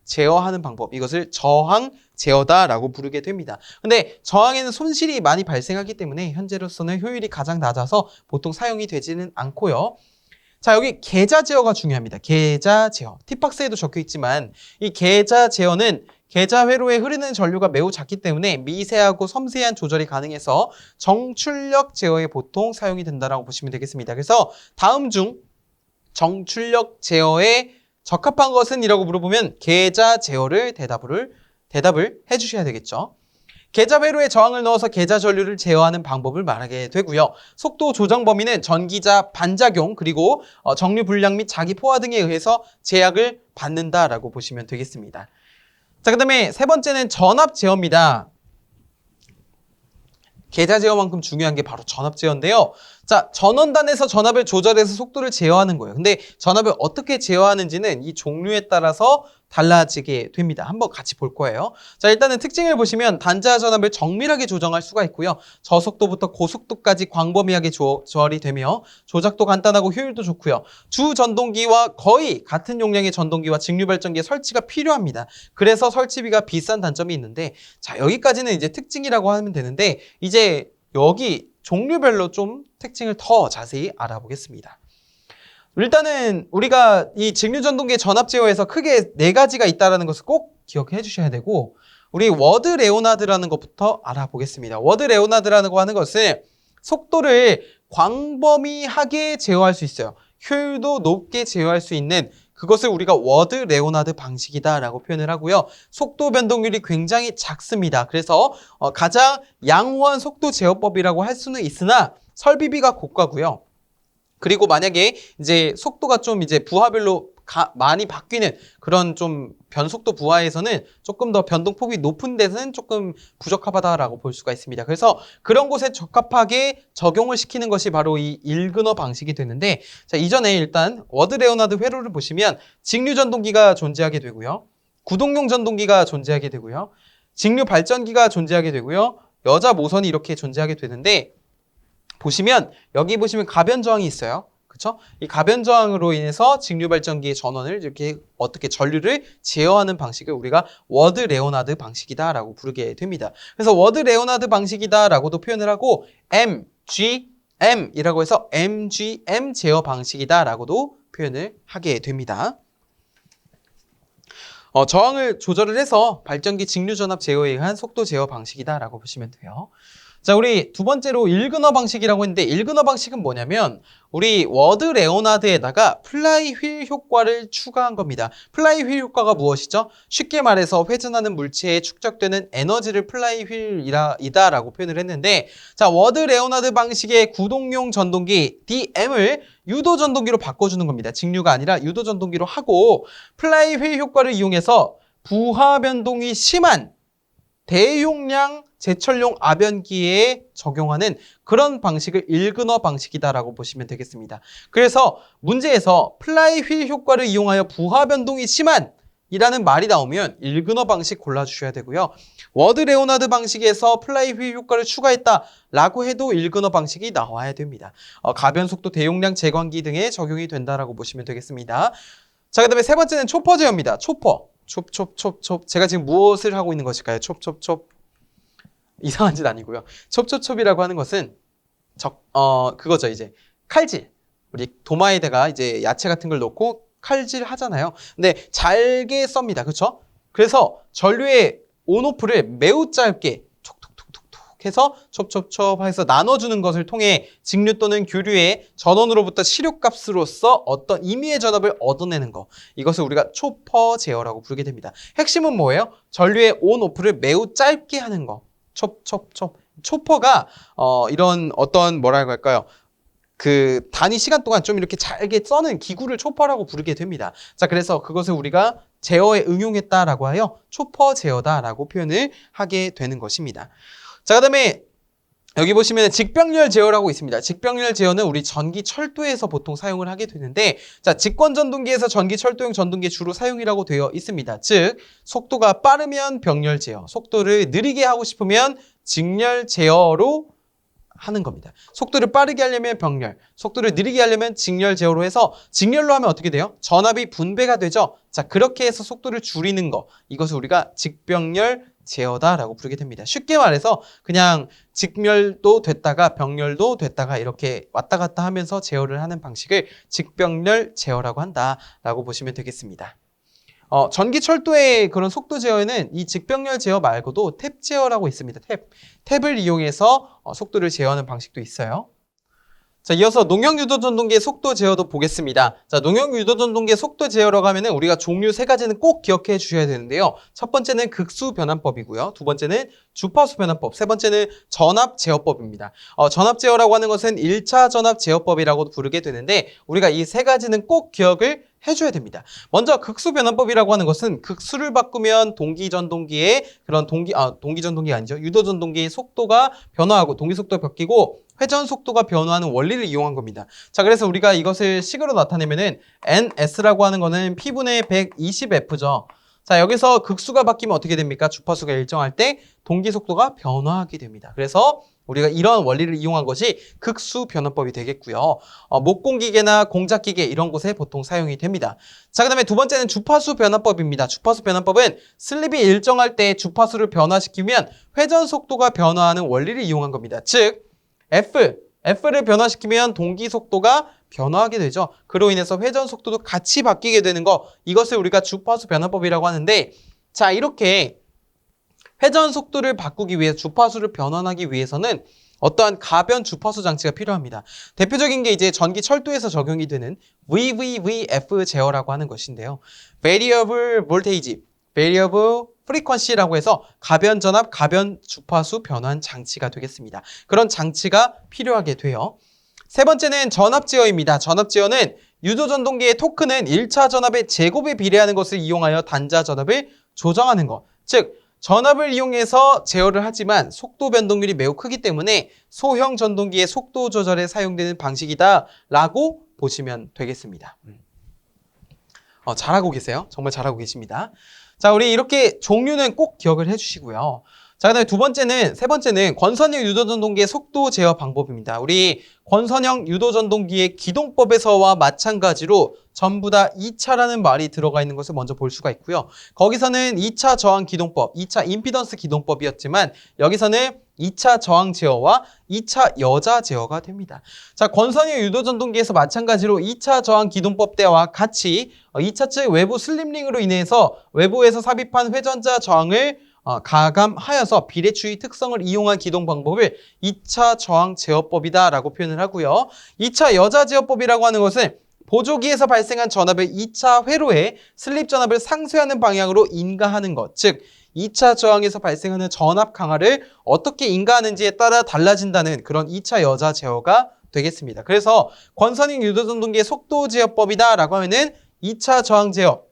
제어하는 방법, 이것을 저항 제어다라고 부르게 됩니다. 근데 저항에는 손실이 많이 발생하기 때문에 현재로서는 효율이 가장 낮아서 보통 사용이 되지는 않고요. 자, 여기 계자 제어가 중요합니다. 계자 제어. 팁박스에도 적혀 있지만 이 계자 제어는 계자 회로에 흐르는 전류가 매우 작기 때문에 미세하고 섬세한 조절이 가능해서 정출력 제어에 보통 사용이 된다고 보시면 되겠습니다. 그래서 다음 중 정출력 제어에 적합한 것은? 이라고 물어보면 계자 제어를 대답을 해주셔야 되겠죠. 계자 회로에 저항을 넣어서 계자 전류를 제어하는 방법을 말하게 되고요. 속도 조정 범위는 전기자 반작용 그리고 정류 불량 및 자기 포화 등에 의해서 제약을 받는다라고 보시면 되겠습니다. 자, 그 다음에 세 번째는 전압 제어입니다. 계자 제어만큼 중요한 게 바로 전압 제어인데요. 자, 전원단에서 전압을 조절해서 속도를 제어하는 거예요. 근데 전압을 어떻게 제어하는지는 이 종류에 따라서 달라지게 됩니다. 한번 같이 볼 거예요. 자, 일단은 특징을 보시면 단자 전압을 정밀하게 조정할 수가 있고요. 저속도부터 고속도까지 광범위하게 조절이 되며 조작도 간단하고 효율도 좋고요. 주 전동기와 거의 같은 용량의 전동기와 직류 발전기의 설치가 필요합니다. 그래서 설치비가 비싼 단점이 있는데, 자, 여기까지는 이제 특징이라고 하면 되는데, 이제 여기 종류별로 좀 특징을 더 자세히 알아보겠습니다. 일단은 우리가 이 직류 전동기의 전압 제어에서 크게 네 가지가 있다는 것을 꼭 기억해 주셔야 되고, 우리 워드 레오나드라는 것부터 알아보겠습니다. 워드 레오나드라고 하는 것은 속도를 광범위하게 제어할 수 있어요. 효율도 높게 제어할 수 있는 그것을 우리가 워드 레오나드 방식이다라고 표현을 하고요. 속도 변동률이 굉장히 작습니다. 그래서 가장 양호한 속도 제어법이라고 할 수는 있으나 설비비가 고가고요. 그리고 만약에 이제 속도가 좀 이제 부하별로 많이 바뀌는 그런 좀 변속도 부하에서는 조금 더 변동폭이 높은 데서는 조금 부적합하다라고 볼 수가 있습니다. 그래서 그런 곳에 적합하게 적용을 시키는 것이 바로 이 일근어 방식이 되는데, 자, 이전에 일단 워드 레오나드 회로를 보시면 직류 전동기가 존재하게 되고요. 구동용 전동기가 존재하게 되고요. 직류 발전기가 존재하게 되고요. 여자 모선이 이렇게 존재하게 되는데, 보시면 여기 보시면 가변 저항이 있어요. 그렇죠? 이 가변 저항으로 인해서 직류 발전기의 전원을 이렇게 어떻게 전류를 제어하는 방식을 우리가 워드 레오나드 방식이다라고 부르게 됩니다. 그래서 워드 레오나드 방식이다라고도 표현을 하고 MGM이라고 해서 MGM 제어 방식이다라고도 표현을 하게 됩니다. 저항을 조절을 해서 발전기 직류 전압 제어에 의한 속도 제어 방식이다라고 보시면 돼요. 자, 우리 두 번째로 일근어 방식이라고 했는데, 일근어 방식은 뭐냐면 우리 워드 레오나드에다가 플라이 휠 효과를 추가한 겁니다. 플라이 휠 효과가 무엇이죠? 쉽게 말해서 회전하는 물체에 축적되는 에너지를 플라이 휠이다라고 표현을 했는데, 자, 워드 레오나드 방식의 구동용 전동기 DM을 유도 전동기로 바꿔주는 겁니다. 직류가 아니라 유도 전동기로 하고, 플라이 휠 효과를 이용해서 부하 변동이 심한 대용량 제철용 아변기에 적용하는 그런 방식을 일근어 방식이다라고 보시면 되겠습니다. 그래서 문제에서 플라이 휠 효과를 이용하여 부하 변동이 심한 이라는 말이 나오면 일근어 방식 골라주셔야 되고요. 워드 레오나드 방식에서 플라이 휠 효과를 추가했다라고 해도 일근어 방식이 나와야 됩니다. 가변 속도 대용량 제관기 등에 적용이 된다라고 보시면 되겠습니다. 자, 그 다음에 세 번째는 초퍼 제어입니다. 초퍼. 촉촉촉촉. 제가 지금 무엇을 하고 있는 것일까요? 촉촉촉. 이상한 짓 아니고요. 촉촉촉이라고 하는 것은 그거죠. 이제 칼질. 우리 도마에다가 이제 야채 같은 걸 넣고 칼질 하잖아요. 근데 잘게 썹니다. 그렇죠? 그래서 전류의 온오프를 매우 짧게 톡톡톡톡톡 해서 촉촉촉 해서 나눠주는 것을 통해 직류 또는 교류의 전원으로부터 시료값으로서 어떤 임의의 전압을 얻어내는 거. 이것을 우리가 초퍼 제어라고 부르게 됩니다. 핵심은 뭐예요? 전류의 온오프를 매우 짧게 하는 거. 촉촉촉. 초퍼가 이런 어떤 뭐라고 할까요? 그 단위 시간 동안 좀 이렇게 잘게 써는 기구를 초퍼라고 부르게 됩니다. 자, 그래서 그것을 우리가 제어에 응용했다라고 하여 초퍼 제어다라고 표현을 하게 되는 것입니다. 자, 그다음에 여기 보시면 직병렬 제어라고 있습니다. 직병렬 제어는 우리 전기 철도에서 보통 사용을 하게 되는데, 자, 직권 전동기에서 전기 철도용 전동기 주로 사용이라고 되어 있습니다. 즉, 속도가 빠르면 병렬 제어, 속도를 느리게 하고 싶으면 직렬 제어로 하는 겁니다. 속도를 빠르게 하려면 병렬, 속도를 느리게 하려면 직렬 제어로 해서, 직렬로 하면 어떻게 돼요? 전압이 분배가 되죠. 자, 그렇게 해서 속도를 줄이는 거, 이것을 우리가 직병렬 제어다라고 부르게 됩니다. 쉽게 말해서 그냥 직렬도 됐다가 병렬도 됐다가 이렇게 왔다 갔다 하면서 제어를 하는 방식을 직병렬 제어라고 한다라고 보시면 되겠습니다. 전기 철도의 그런 속도 제어에는 이 직병렬 제어 말고도 탭 제어라고 있습니다. 탭을 이용해서 속도를 제어하는 방식도 있어요. 자, 이어서 농형 유도 전동기의 속도 제어도 보겠습니다. 자, 농형 유도 전동기의 속도 제어라고 하면은 우리가 종류 세 가지는 꼭 기억해 주셔야 되는데요. 첫 번째는 극수 변환법이고요. 두 번째는 주파수 변환법, 세 번째는 전압 제어법입니다. 전압 제어라고 하는 것은 1차 전압 제어법이라고도 부르게 되는데, 우리가 이 세 가지는 꼭 기억을 해줘야 됩니다. 먼저 극수 변환법이라고 하는 것은 극수를 바꾸면 동기 전동기의 그런 동기 전동기가 아니죠. 유도 전동기의 속도가 변화하고 동기 속도가 바뀌고 회전 속도가 변화하는 원리를 이용한 겁니다. 자, 그래서 우리가 이것을 식으로 나타내면은 NS라고 하는 거는 P분의 120F죠. 자, 여기서 극수가 바뀌면 어떻게 됩니까? 주파수가 일정할 때 동기 속도가 변화하게 됩니다. 그래서 우리가 이런 원리를 이용한 것이 극수 변환법이 되겠고요. 목공기계나 공작기계 이런 곳에 보통 사용이 됩니다. 자, 그 다음에 두 번째는 주파수 변환법입니다. 주파수 변환법은 슬립이 일정할 때 주파수를 변화시키면 회전 속도가 변화하는 원리를 이용한 겁니다. 즉, F를 변화시키면 동기 속도가 변화하게 되죠. 그로 인해서 회전 속도도 같이 바뀌게 되는 거, 이것을 우리가 주파수 변환법이라고 하는데, 자, 이렇게 회전 속도를 바꾸기 위해 주파수를 변환하기 위해서는 어떠한 가변 주파수 장치가 필요합니다. 대표적인 게 이제 전기 철도에서 적용이 되는 VVVF 제어라고 하는 것인데요. Variable Voltage, Variable Frequency라고 해서 가변 전압, 가변 주파수 변환 장치가 되겠습니다. 그런 장치가 필요하게 돼요. 세 번째는 전압 제어입니다. 전압 제어는 유도 전동기의 토크는 1차 전압의 제곱에 비례하는 것을 이용하여 단자 전압을 조정하는 것. 즉, 전압을 이용해서 제어를 하지만 속도 변동률이 매우 크기 때문에 소형 전동기의 속도 조절에 사용되는 방식이다라고 보시면 되겠습니다. 잘하고 계세요. 정말 잘하고 계십니다. 자, 우리 이렇게 종류는 꼭 기억을 해주시고요. 자, 그다음에 세 번째는 권선형 유도전동기의 속도 제어 방법입니다. 우리 권선형 유도전동기의 기동법에서와 마찬가지로 전부 다 2차라는 말이 들어가 있는 것을 먼저 볼 수가 있고요. 거기서는 2차 저항 기동법, 2차 임피던스 기동법이었지만 여기서는 2차 저항 제어와 2차 여자 제어가 됩니다. 자, 권선형 유도전동기에서 마찬가지로 2차 저항 기동법 때와 같이 2차 측 외부 슬립링으로 인해서 외부에서 삽입한 회전자 저항을 가감하여서 비례추의 특성을 이용한 기동 방법을 2차 저항 제어법이다라고 표현을 하고요. 2차 여자 제어법이라고 하는 것은 보조기에서 발생한 전압을 2차 회로에 슬립 전압을 상쇄하는 방향으로 인가하는 것. 즉, 2차 저항에서 발생하는 전압 강화를 어떻게 인가하는지에 따라 달라진다는 그런 2차 여자 제어가 되겠습니다. 그래서 권선형 유도전동기의 속도 제어법이다라고 하면은 2차 저항 제어,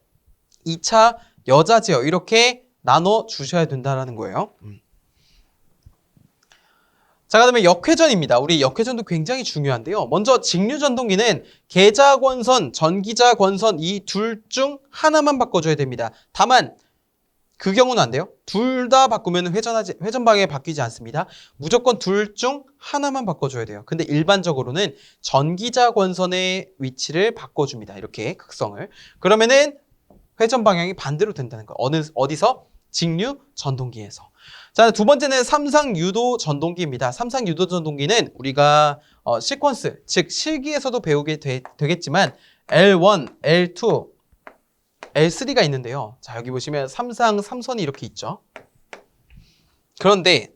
2차 여자 제어 이렇게 나눠 주셔야 된다는 거예요. 자, 그다음에 역회전입니다. 우리 역회전도 굉장히 중요한데요. 먼저 직류 전동기는 계자 권선, 전기자 권선 이 둘 중 하나만 바꿔줘야 됩니다. 다만 그 경우는 안 돼요. 둘 다 바꾸면 회전 방향이 바뀌지 않습니다. 무조건 둘 중 하나만 바꿔줘야 돼요. 근데 일반적으로는 전기자 권선의 위치를 바꿔줍니다. 이렇게 극성을. 그러면은 회전 방향이 반대로 된다는 거. 어디서? 직류 전동기에서. 자, 두 번째는 삼상 유도 전동기입니다. 삼상 유도 전동기는 우리가 시퀀스, 즉 실기에서도 배우게 되겠지만 L1, L2, L3가 있는데요. 자, 여기 보시면 삼상 3선이 이렇게 있죠. 그런데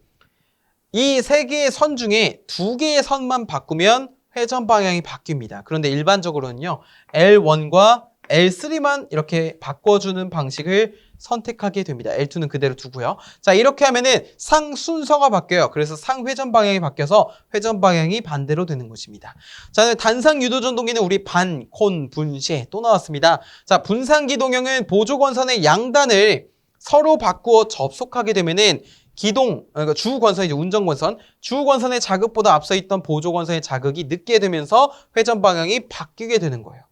이 세 개의 선 중에 두 개의 선만 바꾸면 회전 방향이 바뀝니다. 그런데 일반적으로는요. L1과 L3만 이렇게 바꿔주는 방식을 선택하게 됩니다. L2는 그대로 두고요. 자, 이렇게 하면은 상 순서가 바뀌어요. 그래서 상 회전 방향이 바뀌어서 회전 방향이 반대로 되는 것입니다. 자, 단상 유도 전동기는 우리 반, 콘, 분시에 또 나왔습니다. 자, 분상 기동형은 보조 권선의 양단을 서로 바꾸어 접속하게 되면은 그러니까 주 권선이죠. 운전 권선. 주 권선의 자극보다 앞서 있던 보조 권선의 자극이 늦게 되면서 회전 방향이 바뀌게 되는 거예요.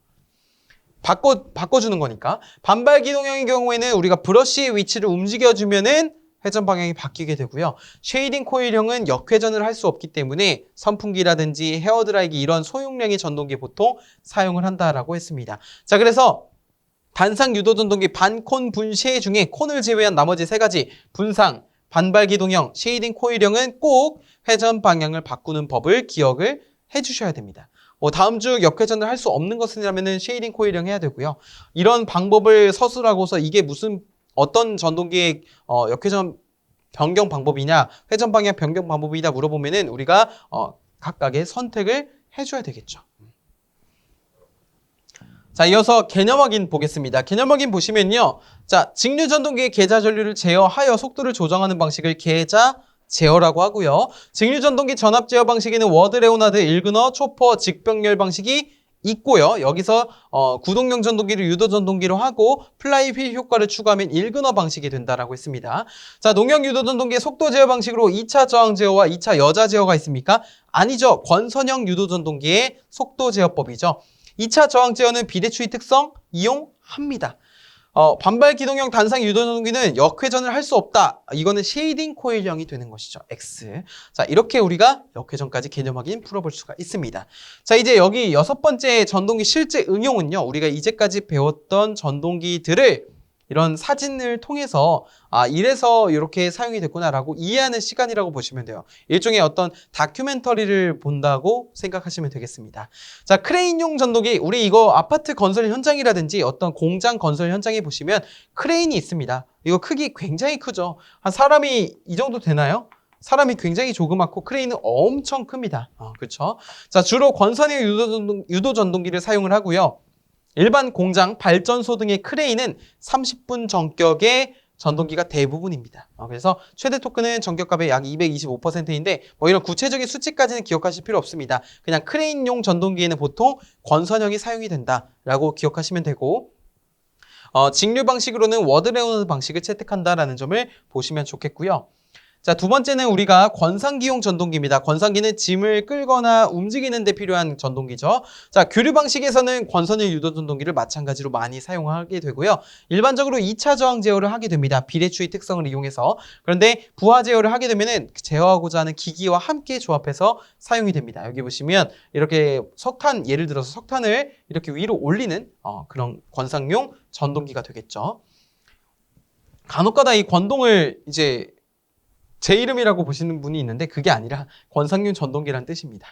바꿔주는 거니까. 반발 기동형의 경우에는 우리가 브러쉬의 위치를 움직여주면은 회전 방향이 바뀌게 되고요. 쉐이딩 코일형은 역회전을 할 수 없기 때문에 선풍기라든지 헤어드라이기 이런 소용량의 전동기 보통 사용을 한다라고 했습니다. 자, 그래서 단상 유도 전동기 반콘 분쉐 중에 콘을 제외한 나머지 세 가지 분상, 반발 기동형, 쉐이딩 코일형은 꼭 회전 방향을 바꾸는 법을 기억을 해주셔야 됩니다. 다음 주 역회전을 할 수 없는 것이라면 쉐이딩 코일형 해야 되고요. 이런 방법을 서술하고서 이게 어떤 전동기의 역회전 변경 방법이냐, 회전 방향 변경 방법이냐 물어보면은 우리가 각각의 선택을 해줘야 되겠죠. 자, 이어서 개념 확인 보겠습니다. 개념 확인 보시면요. 자, 직류 전동기의 계자 전류를 제어하여 속도를 조정하는 방식을 계자 제어라고 하고요. 직류 전동기 전압 제어 방식에는 워드 레오나드, 일그너, 초퍼, 직병렬 방식이 있고요. 여기서 구동형 전동기를 유도 전동기로 하고 플라이휠 효과를 추가하면 일그너 방식이 된다라고 했습니다. 자, 농형 유도 전동기의 속도 제어 방식으로 2차 저항 제어와 2차 여자 제어가 있습니까? 아니죠. 권선형 유도 전동기의 속도 제어법이죠. 2차 저항 제어는 비대추의 특성 이용합니다. 반발 기동형 단상 유도 전동기는 역회전을 할 수 없다. 이거는 쉐이딩 코일형이 되는 것이죠. X. 자, 이렇게 우리가 역회전까지 개념 확인 풀어볼 수가 있습니다. 자, 이제 여기 6번째 전동기 실제 응용은요. 우리가 이제까지 배웠던 전동기들을 이런 사진을 통해서 이래서 이렇게 사용이 됐구나라고 이해하는 시간이라고 보시면 돼요. 일종의 어떤 다큐멘터리를 본다고 생각하시면 되겠습니다. 자, 크레인용 전동기, 우리 이거 아파트 건설 현장이라든지 어떤 공장 건설 현장에 보시면 크레인이 있습니다. 이거 크기 굉장히 크죠. 한 사람이 이 정도 되나요? 사람이 굉장히 조그맣고 크레인은 엄청 큽니다. 그렇죠? 자, 주로 권선형 유도 전동기를 사용을 하고요. 일반 공장, 발전소 등의 크레인은 30분 전격의 전동기가 대부분입니다. 그래서 최대 토크는 전격값의 약 225%인데 뭐 이런 구체적인 수치까지는 기억하실 필요 없습니다. 그냥 크레인용 전동기에는 보통 권선형이 사용이 된다라고 기억하시면 되고 직류 방식으로는 워드 레오나드 방식을 채택한다라는 점을 보시면 좋겠고요. 자, 두 번째는 우리가 권상기용 전동기입니다. 권상기는 짐을 끌거나 움직이는 데 필요한 전동기죠. 자, 교류 방식에서는 권선형 유도 전동기를 마찬가지로 많이 사용하게 되고요. 일반적으로 2차 저항 제어를 하게 됩니다. 비례추의 특성을 이용해서. 그런데 부하 제어를 하게 되면은 제어하고자 하는 기기와 함께 조합해서 사용이 됩니다. 여기 보시면 이렇게 석탄, 예를 들어서 석탄을 이렇게 위로 올리는 그런 권상용 전동기가 되겠죠. 간혹가다 이 권동을 이제 제 이름이라고 보시는 분이 있는데 그게 아니라 권상용 전동기란 뜻입니다.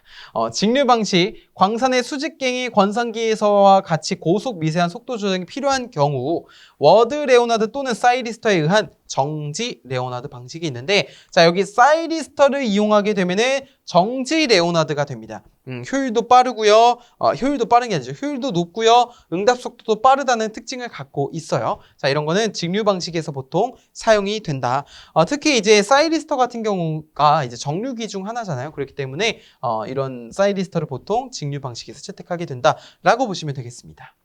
직류 방식, 광산의 수직갱이 권상기에서와 같이 고속 미세한 속도 조정이 필요한 경우 워드 레오나드 또는 사이리스터에 의한 정지 레오나드 방식이 있는데 자, 여기 사이리스터를 이용하게 되면은 정지 레오나드가 됩니다. 효율도 빠르고요. 효율도 빠른 게 아니죠. 효율도 높고요. 응답 속도도 빠르다는 특징을 갖고 있어요. 자, 이런 거는 직류 방식에서 보통 사용이 된다. 특히 이제 사이리스터 같은 경우가 이제 정류기 중 하나잖아요. 그렇기 때문에 이런 사이리스터를 보통 직류 방식에서 채택하게 된다라고 보시면 되겠습니다.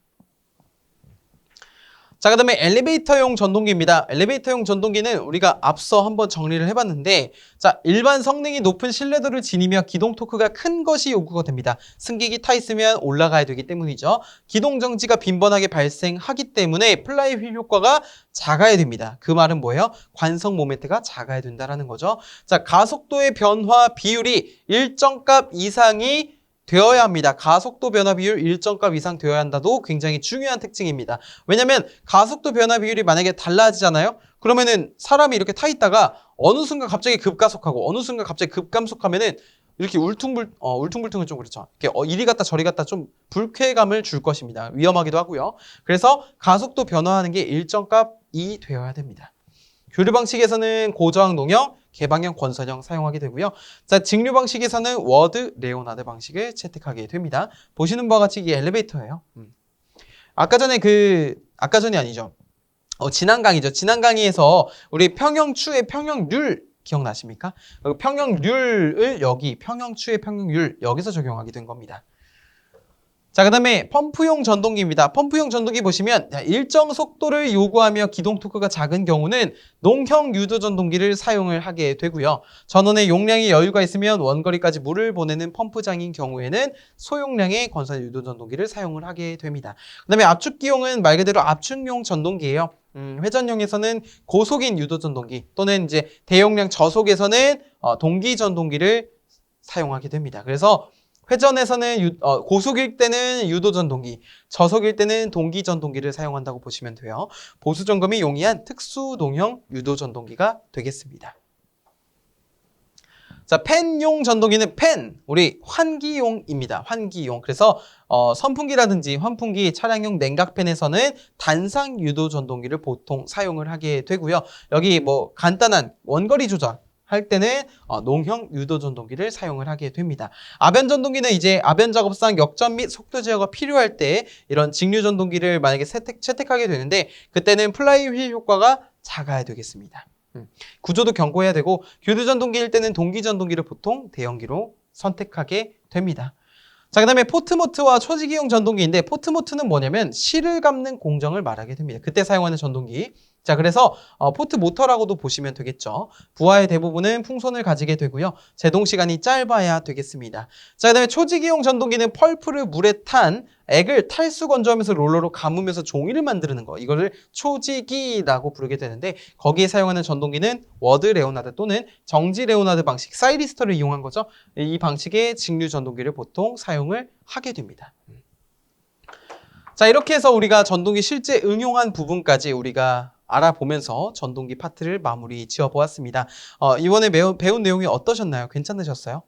자, 그 다음에 엘리베이터용 전동기입니다. 엘리베이터용 전동기는 우리가 앞서 한번 정리를 해봤는데 자, 일반 성능이 높은 신뢰도를 지니며 기동 토크가 큰 것이 요구가 됩니다. 승객이 타 있으면 올라가야 되기 때문이죠. 기동 정지가 빈번하게 발생하기 때문에 플라이 휠 효과가 작아야 됩니다. 그 말은 뭐예요? 관성 모멘트가 작아야 된다는 거죠. 자, 가속도의 변화 비율이 일정 값 이상이 되어야 합니다. 가속도 변화 비율 일정 값 이상 되어야 한다도 굉장히 중요한 특징입니다. 왜냐면 가속도 변화 비율이 만약에 달라지잖아요? 그러면은 사람이 이렇게 타 있다가 어느 순간 갑자기 급가속하고 어느 순간 갑자기 급감속하면은 이렇게 울퉁불퉁은 좀 그렇죠. 이렇게 이리 갔다 저리 갔다 좀 불쾌감을 줄 것입니다. 위험하기도 하고요. 그래서 가속도 변화하는 게 일정 값이 되어야 됩니다. 교류 방식에서는 고저항 농형, 개방형 권선형 사용하게 되고요. 자, 직류 방식에서는 워드 레오나드 방식을 채택하게 됩니다. 보시는 바와 같이 이게 엘리베이터예요. 아까 전이 아니죠. 지난 강의죠. 지난 강의에서 우리 평형추의 평형률 기억나십니까? 평형률을 여기 평형추의 평형률 여기서 적용하게 된 겁니다. 자, 그 다음에 펌프용 전동기입니다. 펌프용 전동기 보시면 일정 속도를 요구하며 기동 토크가 작은 경우는 농형 유도 전동기를 사용을 하게 되고요. 전원에 용량이 여유가 있으면 원거리까지 물을 보내는 펌프장인 경우에는 소용량의 권선 유도 전동기를 사용을 하게 됩니다. 그 다음에 압축기용은 말 그대로 압축용 전동기예요. 회전용에서는 고속인 유도 전동기 또는 이제 대용량 저속에서는 동기 전동기를 사용하게 됩니다. 그래서 회전에서는 고속일 때는 유도 전동기, 저속일 때는 동기 전동기를 사용한다고 보시면 돼요. 보수 점검이 용이한 특수 농형 유도 전동기가 되겠습니다. 자, 팬용 전동기는 우리 환기용입니다. 환기용. 그래서 선풍기라든지 환풍기, 차량용 냉각팬에서는 단상 유도 전동기를 보통 사용을 하게 되고요. 여기 뭐 간단한 원거리 조작 할 때는 농형 유도 전동기를 사용을 하게 됩니다. 아변 전동기는 이제 아변 작업상 역전 및 속도 제어가 필요할 때 이런 직류 전동기를 만약에 채택하게 되는데 그때는 플라이 휠 효과가 작아야 되겠습니다. 구조도 견고해야 되고 교류 전동기일 때는 동기 전동기를 보통 대형기로 선택하게 됩니다. 자, 그 다음에 포트모트와 초지기용 전동기인데 포트모트는 뭐냐면 실을 감는 공정을 말하게 됩니다. 그때 사용하는 전동기. 자, 그래서 포트 모터라고도 보시면 되겠죠. 부하의 대부분은 풍선을 가지게 되고요. 제동 시간이 짧아야 되겠습니다. 자, 그다음에 초지기용 전동기는 펄프를 물에 탄 액을 탈수 건조하면서 롤러로 감으면서 종이를 만드는 거. 이거를 초지기라고 부르게 되는데 거기에 사용하는 전동기는 워드 레오나드 또는 정지 레오나드 방식, 사이리스터를 이용한 거죠. 이 방식의 직류 전동기를 보통 사용을 하게 됩니다. 자, 이렇게 해서 우리가 전동기 실제 응용한 부분까지 우리가 알아보면서 전동기 파트를 마무리 지어보았습니다. 이번에 배운 내용이 어떠셨나요? 괜찮으셨어요?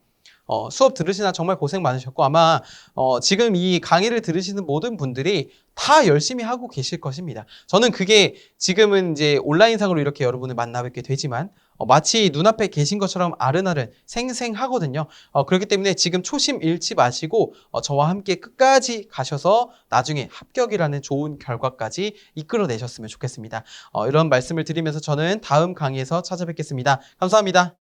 수업 들으시나 정말 고생 많으셨고 아마 지금 이 강의를 들으시는 모든 분들이 다 열심히 하고 계실 것입니다. 저는 그게 지금은 이제 온라인상으로 이렇게 여러분을 만나 뵙게 되지만 마치 눈앞에 계신 것처럼 아른아른 생생하거든요. 그렇기 때문에 지금 초심 잃지 마시고 저와 함께 끝까지 가셔서 나중에 합격이라는 좋은 결과까지 이끌어내셨으면 좋겠습니다. 이런 말씀을 드리면서 저는 다음 강의에서 찾아뵙겠습니다. 감사합니다.